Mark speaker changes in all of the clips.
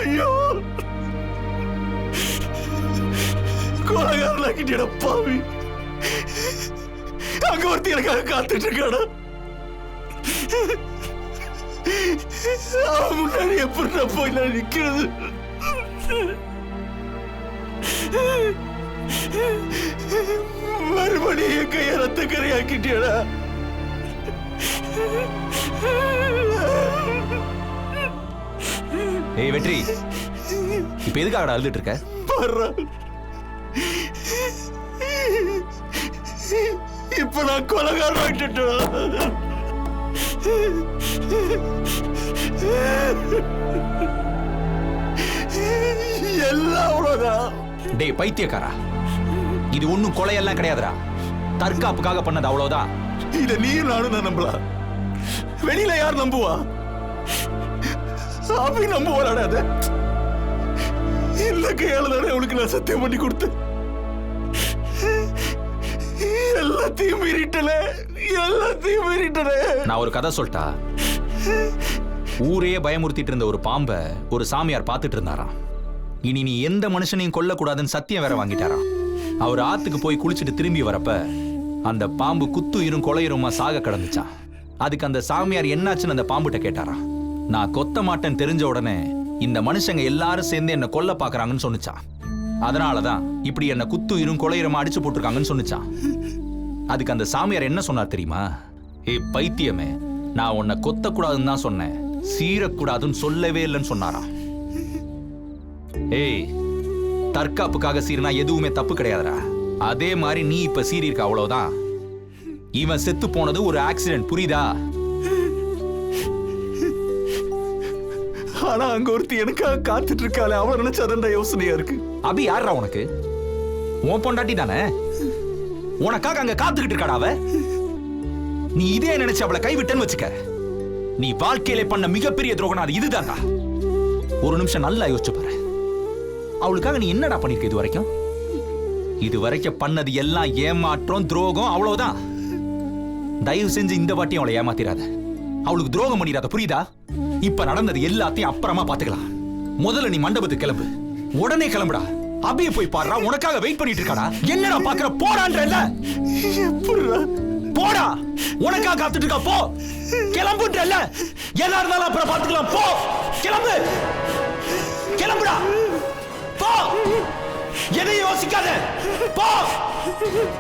Speaker 1: ஐயோ, கொலகாரனாக்கிட்ட பாவி. அங்க ஒருத்தி எனக்காக காத்துட்டு இருக்காடா. அவன் முன்னாடி எப்படி போய் நான் நிக்கிறது? மறுபடியும் என் கைய ரத்த கரையாக்கிட்டியடா.
Speaker 2: ஏய் வெற்றி, இப்ப எதுக்காக அழுதுட்டு இருக்க?
Speaker 1: இப்ப நான் கொலகாரன் ஆகிட்டேன். எல்லாம் அவ்வளவுதான்.
Speaker 2: டேய் பைத்தியக்காரா, இது ஒண்ணும் கொலையெல்லாம் கிடையாதுடா, தற்காப்புக்காக பண்ணது, அவ்வளவுதான்.
Speaker 1: இத நீ நானும் தான் நம்பலாம். வெளியில யார் நம்புவா? சாமி நம்புவாடாத. இந்த கையால தானே அவளுக்கு நான் சத்தியம் பண்ணி கொடுத்தேன். எல்லாத்தையும் மீறிட்டல, எல்லாத்தையும் மீறிட்டல.
Speaker 2: நான் ஒரு கதை சொல்லிட்டா. ஊரே பயமுறுத்திட்டு இருந்த ஒரு பாம்பை ஒரு சாமியார் பார்த்துட்டு இருந்தாராம். இனி நீ எந்த மனுஷனையும் கொல்லக்கூடாதுன்னு சத்தியம் வேற வாங்கிட்டாராம். அவர் ஆத்துக்கு போய் குளிச்சுட்டு திரும்பி வரப்ப அந்த பாம்பு குத்துயிரும் கொலையுருமா சாக கிடந்துச்சான். அதுக்கு அந்த சாமியார் என்னாச்சுன்னு அந்த பாம்புகிட்ட கேட்டாராம். நான் கொத்த மாட்டேன்னு தெரிஞ்ச உடனே இந்த மனுஷங்க எல்லாரும் சேர்ந்து என்ன கொல்ல பாக்குறாங்கன்னு சொன்னிச்சான். அதனாலதான் இப்படி என்ன குத்துயிரும் கொலையுரமா அடிச்சு போட்டிருக்காங்கன்னு சொன்னிச்சான். அதுக்கு அந்த சாமியார் என்ன சொன்னார் தெரியுமா? ஏய் பைத்தியமே, நான் உன்னை கொத்தக்கூடாதுன்னு தான் சொன்னேன், சீரக்கூடாதுன்னு சொல்லவே இல்லைன்னு சொன்னாராம். ஏய், தற்காப்புக்காக சீரினா எதுவுமே தப்பு கிடையாதுடா. அதே மாதிரி நீ இப்ப சீரி இருக்க, அவ்வளவுதான். இவன் செத்து போனது ஒரு ஆக்சிடென்ட், புரியுதா?
Speaker 1: ஆனா அங்க ஒருத்தி எனக்காக காத்துட்டு இருக்காளே, அவன் நினைச்சாதான் யோசனையா இருக்கு.
Speaker 2: அபி யாரா உனக்கு? உன் பொண்டாட்டி தானே? உனக்காக அங்க காத்துக்கிட்டு இருக்காடா அவ. நீ இதே நினைச்சு அவளை கைவிட்டேன்னு வச்சுக்க, நீ வாழ்க்கையில பண்ண மிகப்பெரிய துரோகம் அது இதுதான்டா. ஒரு நிமிஷம் நல்லா யோசிச்சு பாரு. அவளுக்காக நீ என்னடா பண்ணிருக்க இது வரைக்கும்? இது வரைக்கும் பண்ணது எல்லாம் ஏமாற்றம், துரோகம், அவ்வளவுதான். தயவு செஞ்சு இந்த வாட்டியும் அவளை ஏமாத்திராத, அவளுக்கு துரோகம் பண்ணிடாத, புரியுதா? இப்ப நடந்தது எல்லாத்தையும் அப்புறமா பாத்துக்கலாம். முதல்ல நீ மண்டபத்துக்கு கிளம்பு, உடனே கிளம்புடா. அபிய போய் பாடுறா, உனக்காக வெயிட் பண்ணிட்டு இருக்காடா. என்னடா பாக்குற? போடான்றல்ல, போடா, உனக்காக காத்துட்டு இருக்கா. போ, கிளம்புன்றல்ல. எதா இருந்தாலும் அப்புறம் பாத்துக்கலாம். போ, கிளம்பு, கிளம்புடா, போ, எதையும் யோசிக்காத, போ,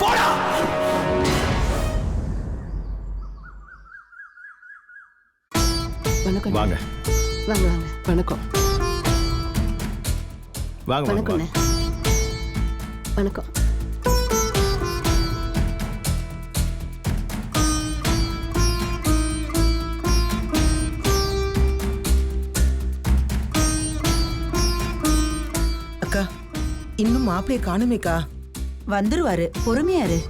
Speaker 2: போடா.
Speaker 3: வணக்கம்.
Speaker 4: வாங்க
Speaker 3: வாங்க வாங்க. வணக்கம்.
Speaker 4: வாங்க
Speaker 3: வணக்கம். வணக்கம்.
Speaker 5: அக்கா, இன்னும் மாப்பிளைய காணுமேக்கா.
Speaker 3: வந்துருவாரு, பொறுமையாரு.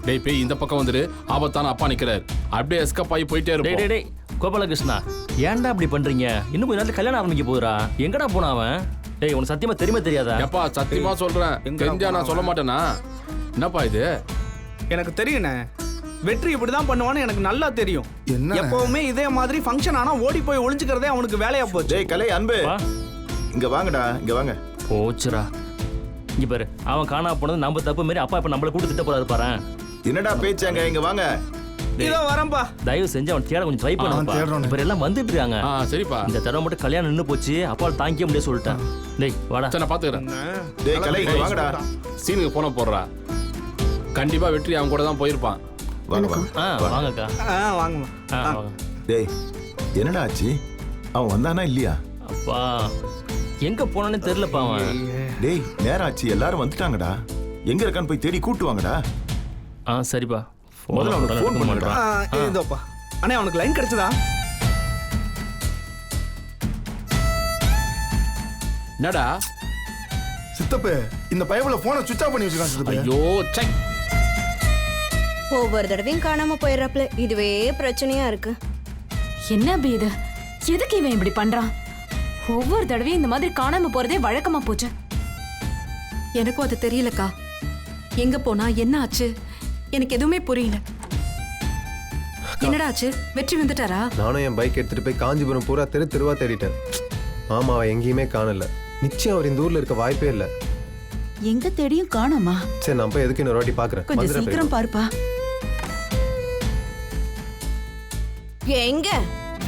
Speaker 6: டேய் பேய், இந்த பக்கம் வந்துரு, ஆபத்தான அப்பா நிக்கிறார். அப்படியே எஸ்கேப் ஆகி போயிட்டே இருப்போம்.
Speaker 7: டேய் டேய் கோபாலகிருஷ்ணா, ஏன்டா அப்படி பண்றீங்க? இன்னும் கொஞ்ச நேரத்துல கல்யாணம் ஆரம்பிக்க போகுதுடா. எங்கடா போனா அவன்? டேய், உனக்கு சத்தியமா தெரியுமா தெரியாதா?
Speaker 6: எப்பா சத்தியமா சொல்றேன், தெரிஞ்சா நான் சொல்ல மாட்டேனா? என்னப்பா இது?
Speaker 8: எனக்கு தெரியுண்ணே, வெற்றி இப்படிதான் பண்ணுவான்னு எனக்கு நல்லா தெரியும்.
Speaker 4: என்ன
Speaker 8: எப்பவுமே இதே மாதிரி ஃபங்க்ஷன் ஆனா ஓடி போய் ஒளிஞ்சுக்கிறதே அவனுக்கு வேலையா போச்சு.
Speaker 4: டேய் கலை, அன்பு, இங்க வாங்கடா, இங்க வாங்க.
Speaker 7: போச்சுடா. இங்க பாரு, அவன் காணா போனது நம்ம தப்பு மாதிரி அப்பா இப்ப நம்மள கூட்டு திட்ட போறாரு பாரு.
Speaker 4: என்னடா பேச்சாங்க? இங்க வாங்க.
Speaker 8: இதோ வரம்பா.
Speaker 7: தயவு செஞ்சு அவன் தேட கொஞ்சம் ட்ரை பண்ணுப்பா. இப்ப எல்லாம் வந்துட்டு இருக்காங்க.
Speaker 6: சரிப்பா.
Speaker 7: இந்த தடவை மட்டும் கல்யாணம் நின்னு போச்சு, அப்பால் தாங்கிக்க முடியாது சொல்லிட்டேன். டேய் வாடா,
Speaker 6: நான் பாத்துக்கிறேன்.
Speaker 4: டேய் கலை, இங்க வாங்கடா.
Speaker 6: சீனுக்கு போன போடுறா. கண்டிப்பா வெற்றி அவன் கூட தான் போயிருப்பான்.
Speaker 4: வாங்க வாங்க.
Speaker 7: வாங்கக்கா.
Speaker 8: வாங்கம்மா.
Speaker 7: வாங்க.
Speaker 4: டேய் என்னடா ஆச்சு? அவன் வந்தானா இல்லையா?
Speaker 7: அப்பா எங்க போனானே தெரியலப்பா அவன்.
Speaker 4: டேய் நேரம் ஆச்சு, எல்லாரும் வந்துட்டாங்கடா. எங்க இருக்கான்னு போய் தேடி கூட்டு வாங்கடா.
Speaker 7: சரிப்பா.
Speaker 4: முதல்ல அவனுக்கு ஃபோன் பண்ணுடா.
Speaker 8: இதோப்பா. அண்ணே, அவனுக்கு லைன் கிடைச்சதா?
Speaker 6: என்னடா
Speaker 4: சித்தப்பே, இந்த பையவுல போனை சுவிட்ச் ஆஃப் பண்ணி வச்சிருக்கான் சித்தப்பே.
Speaker 6: ஐயோ சை.
Speaker 9: ஒவ்வொரு தடவையும் காணாம போயிடுறாப்ல, இதுவே பிரச்சனையா இருக்கு.
Speaker 10: என்ன இது? எதுக்கு இவன் இப்படி பண்றான்? ஒவ்வொரு தடவையும் இந்த மாதிரி காணாம போறதே வழக்கமா போச்சு.
Speaker 3: எனக்கும் அது தெரியலக்கா. எங்க போனா, என்ன ஆச்சு, எனக்கு எதுவுமே புரியல. என்னடா ஆச்சு? வெற்றி வந்துட்டாரா?
Speaker 11: நானும் என் பைக் எடுத்துட்டு போய் காஞ்சிபுரம் பூரா தெருவா தேடிட்டேன். ஆமா, அவ எங்கேயுமே காணல. நிச்சயம் அவர் இந்த ஊர்ல இருக்க வாய்ப்பே இல்ல.
Speaker 3: எங்க தேடியும் காணோமா?
Speaker 11: சரி, நான் போய் எதுக்கு இன்னொரு வாட்டி பாக்குறேன்.
Speaker 3: கொஞ்சம்
Speaker 11: வந்துடுறேன்
Speaker 3: சீக்கிரம்
Speaker 11: பெரியம்மா.
Speaker 3: பாருப்பா.
Speaker 9: எங்க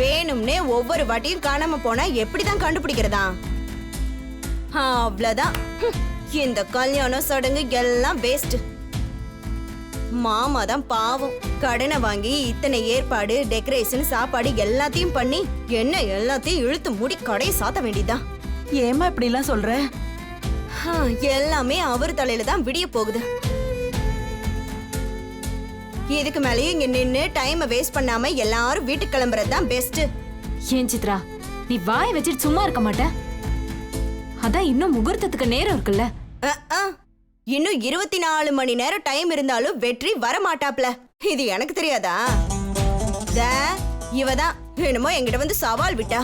Speaker 9: வேணும்னே ஒவ்வொரு வாட்டியும் காணாம போனா எப்படிதான் கண்டுபிடிக்கிறதா? அவ்வளவுதான். இந்த கல்யாணம் சடங்கு எல்லாம் வேஸ்ட். மாமா தான் பாவம். கடனை வாங்கி இத்தனை ஏற்பாடு, டெக்கரேஷன், சாப்பாடு எல்லாத்தையும் பண்ணி என்ன எல்லாத்தையும் இழுத்து மூடி கடையை சாத்த வேண்டியதுதான்.
Speaker 3: ஏமா இப்படி எல்லாம் சொல்ற?
Speaker 9: எல்லாமே அவர் தலையில தான் விடிய போகுது. இதுக்கு மேலேயும் இங்க நின்னு டைம் வேஸ்ட் பண்ணாம எல்லாரும் வீட்டுக்கு கிளம்புறது தான் பெஸ்ட்.
Speaker 10: ஏன் சித்ரா, நீ வாயை வச்சுட்டு சும்மா இருக்க மாட்ட? அதான் இன்னும் முகூர்த்தத்துக்கு நேரம் இருக்குல்ல.
Speaker 9: இன்னும் 24 மணி நேரம் டைம் இருந்தாலும் வெற்றி வர மாட்டாப்ல. இது எனக்கு தெரியாதா? இவதான் என்னமோ என்கிட்ட வந்து சவால் விட்டா.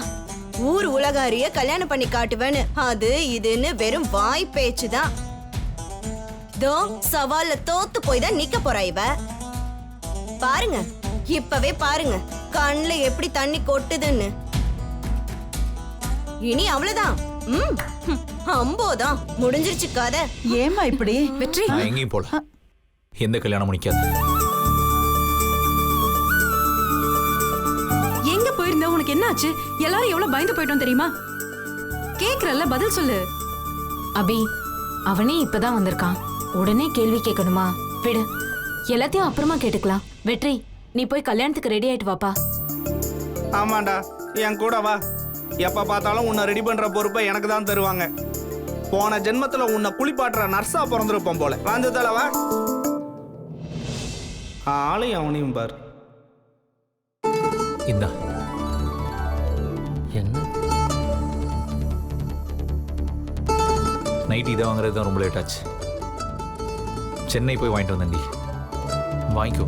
Speaker 9: ஊர் உலகாரிய கல்யாணம் பண்ணி காட்டுவேன்னு அது இதுன்னு வெறும் வாய் பேச்சுதான். தோ சவால்ல தோத்து போய் தான் நிக்க போறா இவ. பாருங்க, இப்பவே பாருங்க கண்ணுல எப்படி தண்ணி கொட்டுதுன்னு. இனி அவ்வளவுதான். அம்போதான் முடிஞ்சிருச்சு கதை.
Speaker 3: ஏமா இப்படி?
Speaker 10: வெற்றி,
Speaker 2: நான் எங்கேயும் போல. எந்த கல்யாணம் முடிக்காது.
Speaker 3: எங்க போயிருந்த? உனக்கு என்ன ஆச்சு? எல்லாரும் எவ்வளவு பயந்து போயிட்டோம் தெரியுமா? கேக்குறல்ல, பதில் சொல்லு.
Speaker 10: அபி அவனே இப்பதான் வந்திருக்கான். உடனே கேள்வி கேட்கணுமா? விடு, எல்லாத்தையும் அப்புறமா கேட்டுக்கலாம். வெற்றி, நீ போய் கல்யாணத்துக்கு ரெடி ஆயிட்டு வாப்பா.
Speaker 8: ஆமாண்டா, என் கூட வா. எப்ப பார்த்தாலும் உன்னை ரெடி பண்ற பொறுப்பை எனக்கு தான் தருவாங்க. போன ஜென்மத்துல உன்னை குளிப்பாட்டுற நர்ஸா பிறந்திருப்போம் போல. வந்து தலவா ஆளையும் அவனையும் பார்.
Speaker 2: இந்தா
Speaker 7: என்ன
Speaker 2: நைட் இதை வாங்குறது தான் ரொம்ப லேட் ஆச்சு. சென்னை போய் வாங்கிட்டு வந்தேன்டி. வாங்கிக்கோ.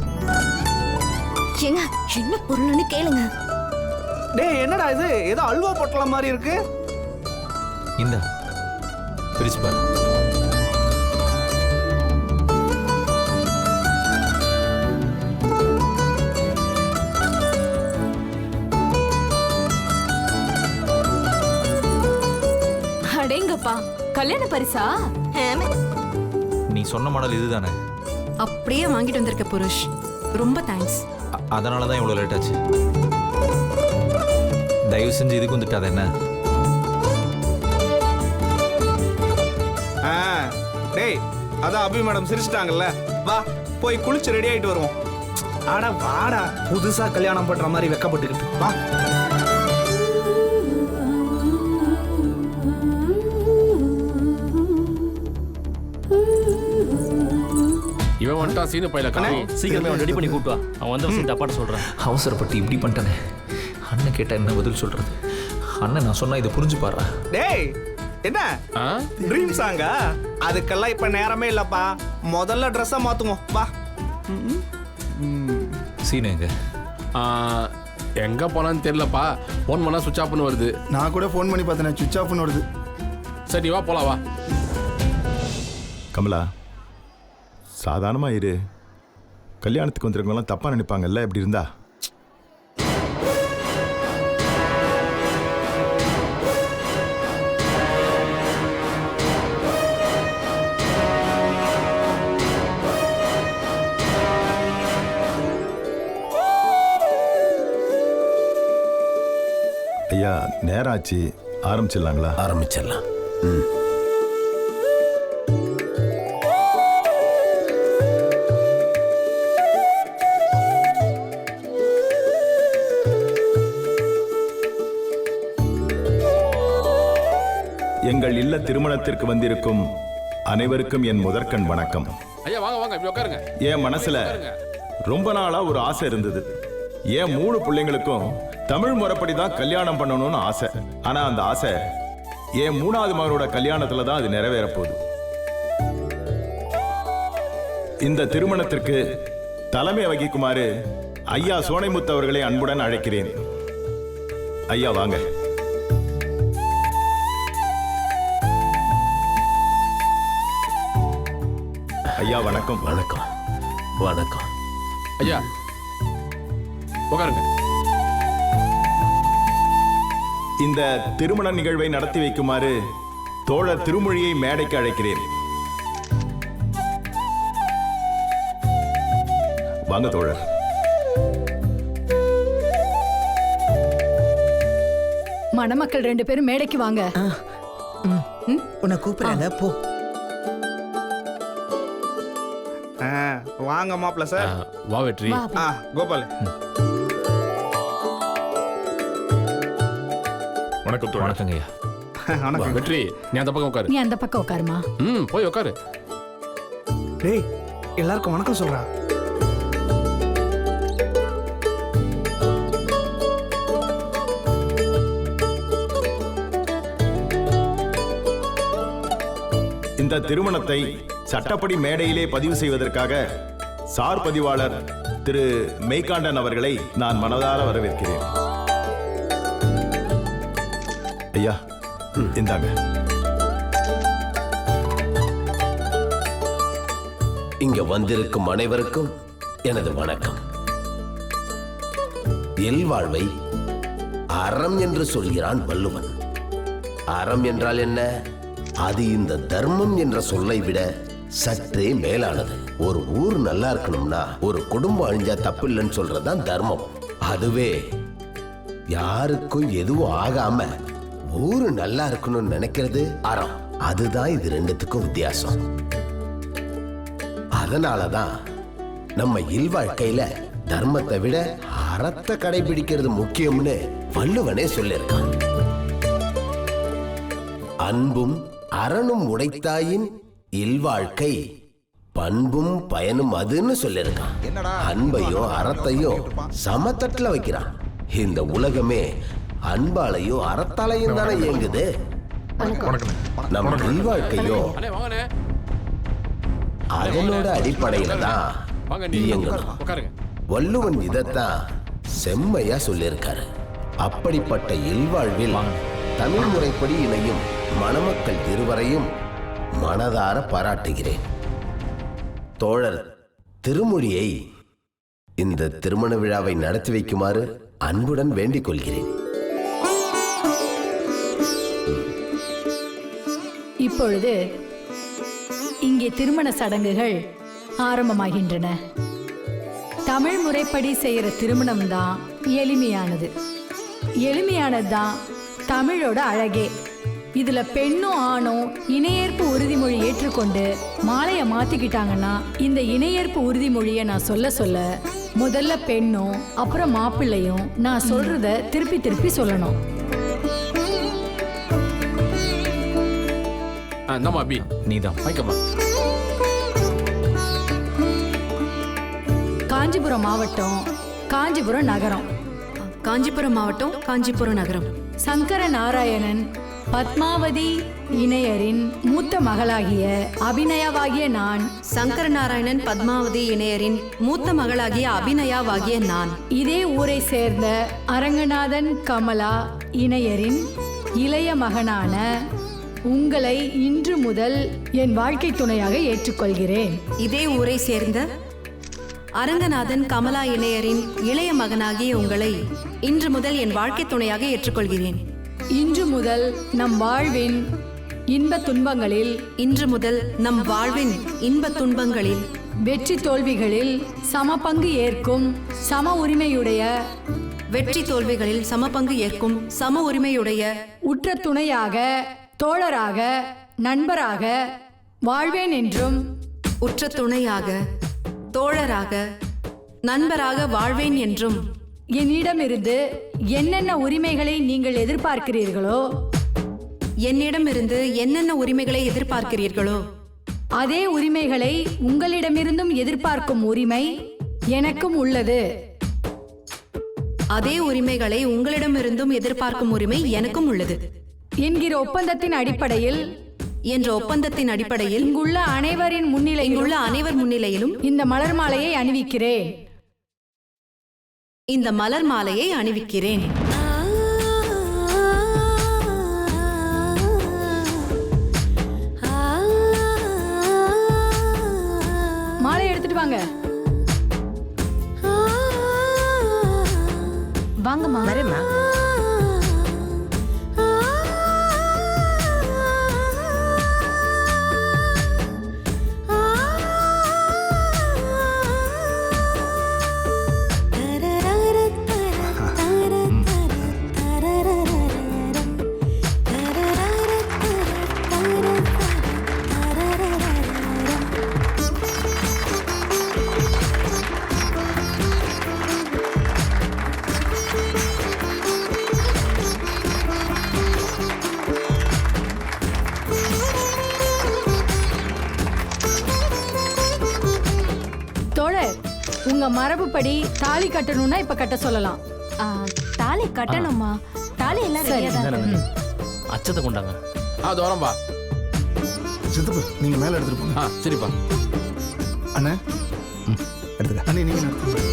Speaker 9: ஏங்க என்ன பொருள்னு கேளுங்க.
Speaker 8: டேய், என்னடா இது? ஏதோ அல்வா பொட்டல மாதிரி இருக்கு.
Speaker 2: இந்தா பிரிச்சு பாரு.
Speaker 10: அடேங்கப்பா, கல்யாண பரிசா?
Speaker 2: நீ சொன்ன மாடல் இதுதானே?
Speaker 3: அப்படியே வாங்கிட்டு வந்திருக்க புருஷ், ரொம்ப தேங்க்ஸ்.
Speaker 2: அதனால தான் இவ்வளோ லேட் ஆச்சு. தயவு செஞ்சு இதுக்கு வந்துட்டாத என்ன?
Speaker 8: டேய், அதான் அபி மேடம் சிரிச்சிட்டாங்கல்ல. வா போய் குளிச்சு ரெடி ஆயிட்டு வருவோம். ஆடா வாடா, புதுசா கல்யாணம் பண்ற மாதிரி வெக்கப்பட்டுக்கிட்டு வா.
Speaker 6: இவன் வந்துட்டான் சீனு பையில கண்ணே.
Speaker 7: சீக்கிரமே அவன் ரெடி பண்ணி கூட்டு வா. அவன் வந்த விஷயம் தப்பாட்ட சொல்றான்.
Speaker 2: அவசரப்பட்டு இப்படி பண்ணிட்டானே. அண்ணன் கேட்டா என்ன பதில் சொல்றது? அண்ணன் நான் சொன்னா இதை புரிஞ்சு பாடுறா.
Speaker 8: டேய், என்ன ட்ரீம் சாங்கா? அதுக்கெல்லாம் இப்ப நேரமே இல்லப்பா. முதல்ல ட்ரெஸ்ஸை மாத்துவோம் வா.
Speaker 2: சீனு எங்க?
Speaker 6: எங்க போனான்னு தெரியலப்பா. போன் பண்ணா சுவிட்ச் ஆஃப்னு வருது.
Speaker 1: நான் கூட ஃபோன் பண்ணி பார்த்தேன், சுவிட்ச் ஆஃப்னு வருது.
Speaker 6: சரி வா போலாம் வா.
Speaker 4: கமலா, சாதாரணமா இரு. கல்யாணத்துக்கு வந்திருக்கவங்களாம் தப்பா நினைப்பாங்கல்ல இப்படி இருந்தா. ஐயா, நேரம் ஆச்சு, ஆரம்பிச்சிடலாங்களா?
Speaker 11: ஆரம்பிச்சிடலாம்.
Speaker 4: எங்கள் இல்ல திருமணத்திற்கு வந்திருக்கும் அனைவருக்கும் என் முதற்கண் வணக்கம்.
Speaker 6: ஐயா வாங்க வாங்க, இப்படி உட்காருங்க.
Speaker 4: என் மனசுல ரொம்ப நாளா ஒரு ஆசை இருந்தது. என் 3 பிள்ளைங்களுக்கும் தமிழ் முறைப்படி தான் கல்யாணம் பண்ணணும்னு ஆசை. ஆனா அந்த ஆசை என் 3வது மகனோட கல்யாணத்துல தான் அது நிறைவேற போகுது. இந்த திருமணத்திற்கு தலைமை வகிக்குமாறு ஐயா சோனைமுத்து அவர்களை அன்புடன் அழைக்கிறேன். ஐயா வாங்க. ஐயா வணக்கம்.
Speaker 11: வணக்கம்.
Speaker 12: வணக்கம்.
Speaker 6: ஐயா உட்காருங்க.
Speaker 4: இந்த திருமண நிகழ்வை நடத்தி வைக்குமாறு தோழர் திருமொழியை மேடைக்கு அழைக்கிறேன். வாங்க தோழர்.
Speaker 3: மணமக்கள் 2 பேரும் மேடைக்கு வாங்க.
Speaker 5: உன்னை கூப்பிடுறாங்க போ.
Speaker 8: வாங்க மாப்பிள்ள சார்.
Speaker 6: வா வெற்றி.
Speaker 8: கோபால்.
Speaker 2: வணக்கம் வணக்கங்க ஐயா.
Speaker 8: வணக்கம்.
Speaker 6: வெற்றி நீ அந்த பக்கம் உட்காரு.
Speaker 3: நீ அந்த பக்கம் உட்காருமா.
Speaker 6: போய் உட்காரு.
Speaker 8: டேய் எல்லாருக்கும் வணக்கம் சொல்றா.
Speaker 4: இந்த திருமணத்தை சட்டப்படி மேடையிலே பதிவு செய்வதற்காக சார் பதிவாளர் திரு மெய்காண்டன் அவர்களை நான் மனதார வரவேற்கிறேன். ஐயா இந்தாங்க.
Speaker 12: இங்க வந்திருக்கும் அனைவருக்கும் எனது வணக்கம். இல்வாழ்வை அறம் என்று சொல்கிறான் வள்ளுவன். அறம் என்றால் என்ன? அது இந்த தர்மம் என்ற சொல்லை விட சற்றே மேலானது. ஒரு ஊர் நல்லா இருக்கணும்னா ஒரு குடும்பம் அழிஞ்சா தப்பில்லைன்னு சொல்றதுதான் தர்மம். அதுவே யாருக்கும் எதுவும் ஆகாம ஊரு நல்லா இருக்கணும்னு நினைக்கிறது அறம். அதுதான் இது ரெண்டுத்துக்கும் வித்தியாசம். அதனாலதான் நம்ம இல்வாழ்க்கையில தர்மத்தை விட அறத்தை கடைபிடிக்கிறது முக்கியம்னு வள்ளுவனே சொல்லியிருக்கான். அன்பும் அரணும் உடைத்தாயின் இல்வாழ்க்கை பண்பும் பயனும் அதுன்னு சொல்லியிருக்கான். அன்பையும் அறத்தையும் சமத்தட்டுல வைக்கிறான். இந்த உலகமே அன்பாலையும் அறத்தாலையும் தானே இயங்குது. நம்ம இல்வாழ்க்கையும் அதனோட அடிப்படையில தான் இயங்கணும். வள்ளுவன் இதைத்தான் செம்மையா சொல்லியிருக்காரு. அப்படிப்பட்ட இல்வாழ்வில் தமிழ் முறைப்படி இணையும் மணமக்கள் இருவரையும் மனதார பாராட்டுகிறேன். தோழர் திருமொழியை இந்த திருமண விழாவை நடத்தி வைக்குமாறு அன்புடன் வேண்டிக் கொள்கிறேன்.
Speaker 3: இப்பொழுது இங்கே திருமண சடங்குகள் ஆரம்பமாகின்றன. தமிழ் முறைப்படி செய்யற திருமணம் தான் எளிமையானது. எளிமையானது தான் தமிழோட அழகே. இதுல பெண்ணும் ஆணும் இணையேற்பு உறுதிமொழி ஏற்றுக்கொண்டு மாலையை மாத்திக்கிட்டாங்கன்னா இந்த இணையேற்பு உறுதிமொழியை நான் சொல்ல முதல்ல பெண்ணும் அப்புறம் மாப்பிள்ளையும் நான் சொல்றத திருப்பி திருப்பி சொல்லணும்.
Speaker 2: நீதான்
Speaker 3: காஞ்சிபுரம் மாவட்டம், காஞ்சிபுரம் நகரம்.
Speaker 10: காஞ்சிபுரம் மாவட்டம், காஞ்சிபுரம் நகரம்.
Speaker 3: சங்கர நாராயணன் பத்மாவதி இணையரின் மூத்த மகளாகிய அபிநயாவாகிய நான்.
Speaker 10: சங்கரநாராயணன் பத்மாவதி இணையரின் மூத்த மகளாகிய அபிநயாவாகிய நான்.
Speaker 3: இதே ஊரை சேர்ந்த அரங்கநாதன் கமலா இணையரின் இளைய மகனான உங்களை இன்று முதல் என் வாழ்க்கை துணையாக ஏற்றுக்கொள்கிறேன்.
Speaker 10: இதே ஊரை சேர்ந்த அரங்கநாதன் கமலா இணையரின் இளைய மகனாகிய உங்களை இன்று முதல் என் வாழ்க்கை துணையாக ஏற்றுக்கொள்கிறேன்.
Speaker 3: இன்று முதல் நம் வாழ்வின் இன்ப துன்பங்களில் வெற்றி தோல்விகளில் சம பங்கு ஏற்கும் சம உரிமையுடைய உற்ற துணையாக, தோழராக, நண்பராக வாழ்வேன் என்றும் என்னிடமிருந்து என்னென்ன உரிமைகளை நீங்கள் எதிர்பார்க்கிறீர்களோ அதே உரிமைகளை உங்களிடமிருந்தும் எதிர்பார்க்கும் உரிமை எனக்கும் உள்ளது. என்கிற ஒப்பந்தத்தின் அடிப்படையில் இங்குள்ள அனைவரின் முன்னிலையிலும் இந்த மலர் மாலையை அணிவிக்கிறேன். மாலை எடுத்துட்டு வாங்க.
Speaker 10: வாங்கம்மா.
Speaker 5: வரேம்மா.
Speaker 3: தோழர், உங்க மரபுப்படி தாலி கட்டணும்னா இப்ப கட்ட சொல்லலாம்.
Speaker 10: தாலி கட்டணுமா? தாலி எல்லாம் ரெடியா தான் இருக்கு.
Speaker 7: அச்சத்தை கொண்டாங்க.
Speaker 6: தோரம்பா.
Speaker 1: சித்தப்பு நீங்க மேல எடுத்துட்டு போங்க.
Speaker 6: சரிப்பா.
Speaker 1: அண்ணே எடுத்துக்க. அண்ணே நீங்க எடுத்துங்க.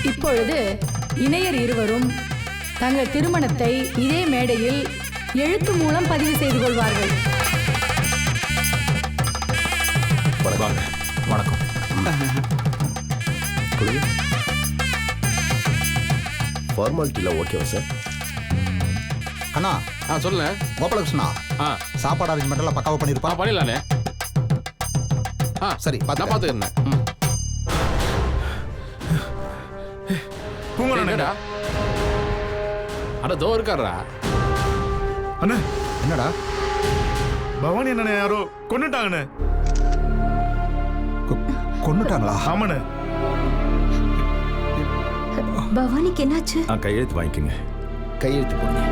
Speaker 3: இப்பொழுது இணையர் இருவரும் தங்கள் திருமணத்தை இதே மேடையில் எழுத்து மூலம் பதிவு செய்து கொள்வார்கள்.
Speaker 2: வாங்க. வணக்கம்.
Speaker 12: ஃபார்மாலிட்டியில் ஓகேவா சார்?
Speaker 1: அண்ணா
Speaker 6: சொல்லுங்க.
Speaker 1: கோபாலகிருஷ்ணா சாப்பாடு அரேஞ்ச்மெண்ட் எல்லாம் பக்காவா பண்ணிருப்பா?
Speaker 6: பண்ணிடலானே.
Speaker 1: சரி
Speaker 6: நான் பாத்துக்கிறேன்.
Speaker 1: பூங்கடா
Speaker 6: அட தோ இருக்காரா.
Speaker 1: அண்ணா என்னடா பவானி அண்ணனை யாரோ கொன்னுட்டாங்கண்ணே. கொன்னுட்டாங்களா? ஆமாண்ணே.
Speaker 10: பவானிக்கு என்னாச்சு?
Speaker 4: கையெழுத்து வாங்கிக்கோங்க.
Speaker 12: கையெழுத்து போடுங்க.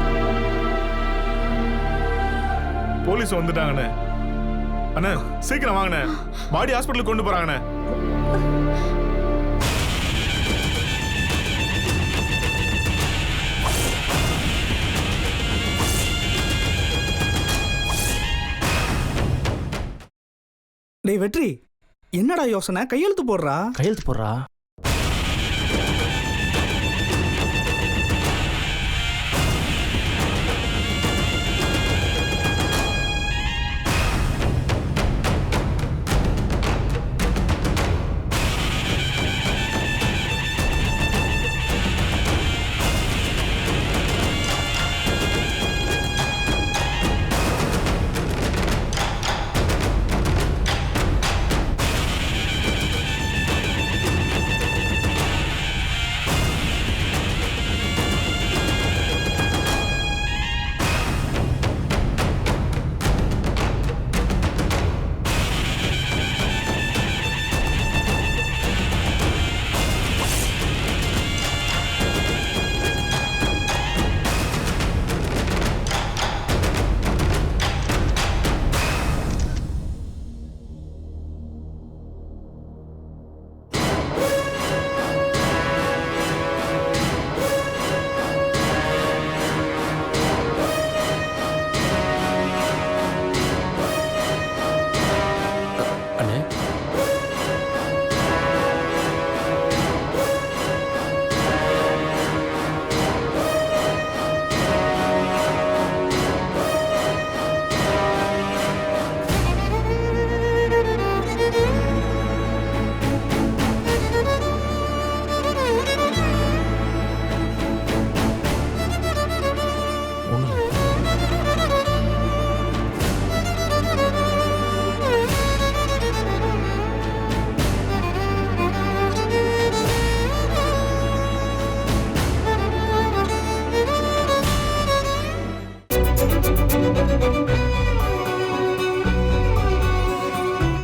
Speaker 1: போலீஸ் வந்துட்டாங்கண்ணே. அண்ணா சீக்கிரம் வாங்கண்ணே. பாடி ஹாஸ்பிட்டலுக்கு கொண்டு போறாங்கண்ணே.
Speaker 8: டேய் வெற்றி, என்னடா யோசனை? கையெழுத்து போடுறா.
Speaker 7: கையெழுத்து போடுறா.